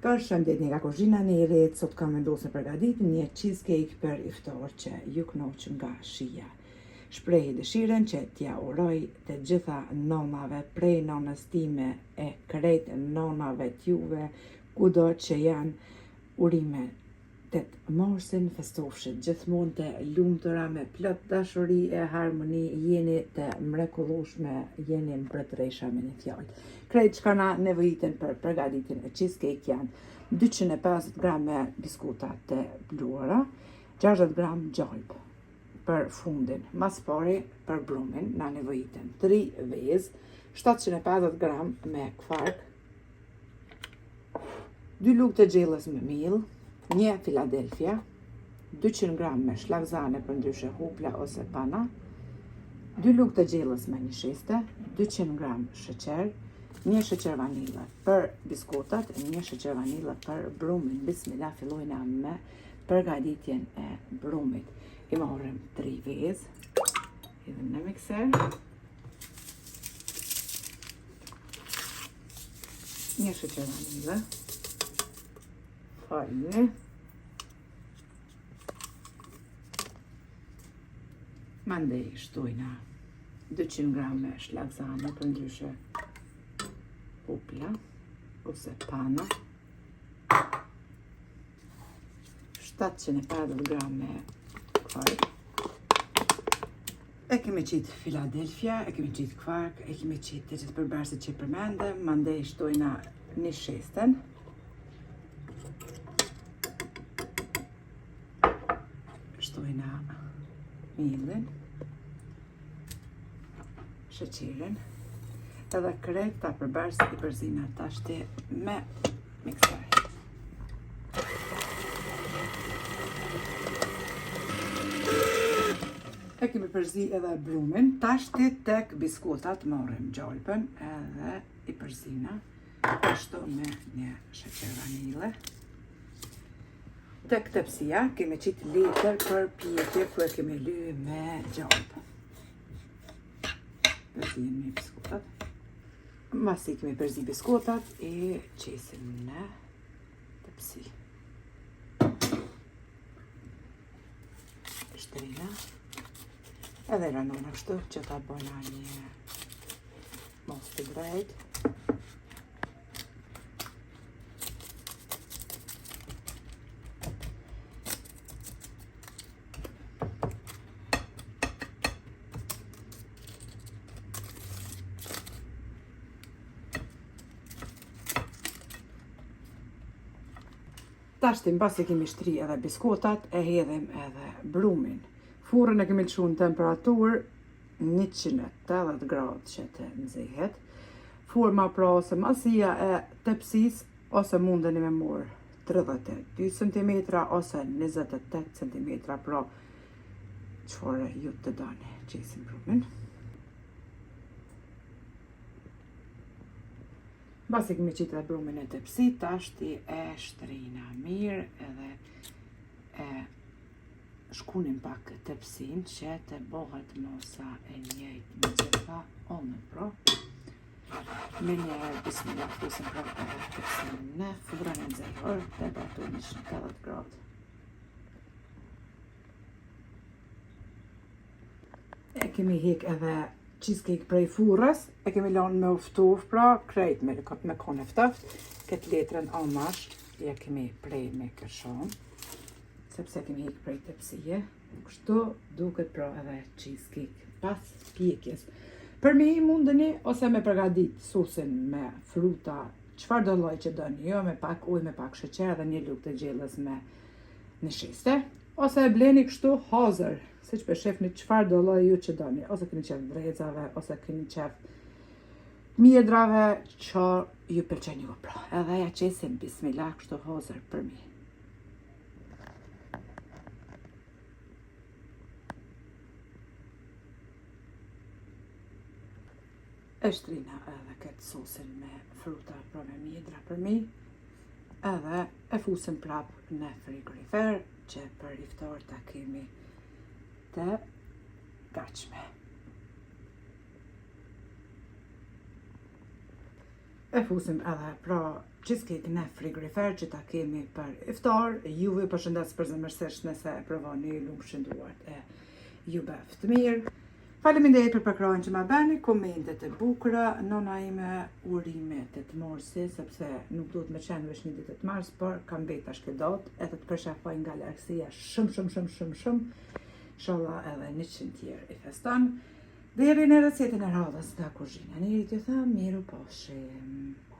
Përshëndetje nga kuzhina e Nerit, sot kam vendosur të përgatit një cheesecake për iftar që ju kënaq nga shija. Shpreh dëshiren që t'ja uroj të gjitha nonave prej nonës time e krejt nonave t'juve, kudo që janë, urime të të morsin, festofshit gjithmonë të lumtura me plot dashuri e harmoni, jeni të mrekullueshme, jeni mbretëresha me një fjalë. Krejt çka na nevojiten për përgatitjen e cheesecake janë 250 gram biskuta të bluara, 60 gram gjalp për fundin, mas pari për brumin na nevojiten 3 vezë, 750 gram me kvark, 2 lugë të gjellës me miell, 1 Philadelphia, 200 gram me shlagzane për ndryshe hupla ose pana, 2 lugë të gjellës me një shiste, 200 gram sheqer, 1 sheqer vanile për biskutat, 1 sheqer vanile për brumin. Bismillah, fillojna me përgatitjen e brumit. I marrim 3 vezë, hidhim në mikser, 1 sheqer vanile, falni, mandej shtojna 200 gram me shlagzane për ndryshe hupla ose pana, 750 gram me kvark, e kemi qitë Philadelphia, e kemi qitë kvark, e kemi qitë të gjithë përbërësit që përmendem, mandej shtojna një shesten, shtojna miellin, sheqerin, edhe krejt ta përbërësit i përzina tashti me mikser. E kemi përzi edhe brumin, tashti tek biskutat marrim gjalpën edhe i përzina, ashtu me një sheqer vanile. Tek tepsia kemi qitë letër për pjekje ku e kemi lyë me gjalp. Përzijim me biskutat. Masi kemi përzi biskutat, i qesim në tepsi. Shtrina. Edhe ranona kështu që ta bëna një mos të drejt. Tashti mbasi kemi shtri edhe biskutat, e hedhim edhe brumin. Furrën e kemi lëshu në temperaturë 180 gradë që të nxehet. Forma pra ose masia e tepsis, ose mundeni me morë 32 cm ose 28 cm, pra çfarë ju të doni. Qesim brumin. Basi kemi qitë dhe brumin e tepsi, tashti e shtrina mirë edhe e shkunim pak tepsin që të bëhet mosa e njëjtë me gjitha onën, pra. Me njëherë, bismillah, fusim pra edhe tepsin në furrën e nxehur, temperaturë 180 gradë. E kemi hek edhe cheesecake prej furrës, e kemi lanë me uftof, pra krejt me kone ftoft, këtë letrën amash, ja kemi prej me kërshon, sepse kemi hek prej tepsije, kështu duket pra edhe cheesecake pas pjekjes. Për mi mundeni ose me përgatit sosin me fruta, çfarë do lloj që doni, jo me pak ujë, me pak sheqer dhe një lugë të gjellës me një shiste, ose e bleni kështu hazër, siç po shefni çfarë do lloj ju që doni, ose keni qef brezave, ose keni qef mjedrave, që ju pëlqen ju, pra. Edhe ja qesim bismillah kështu hazër për mi. E shtrina edhe këtë sosin me fruta, pra me mjedra për mi, edhe e fusim prap në frigorifer, që për iftar ta kemi të gatshme. E fusim edhe pra cheesecake në frigorifer që ta kemi për iftar. Juve përshëndes përzemërsisht nëse e provoni lumshin duart e juve të mirë. Faleminderit për përkrojnë që ma bani, komentet e bukura, nona ime urimet e të morsi, sepse nuk duhet me qenë vesh një ditë të mars, por kam beta shkedot, edhe të përshafoj nga larkësia shumë. Sholla edhe 100 tjerë i feston. Deri në recetën e radhës nga kuzhina. Njëri të tha, miru poshim.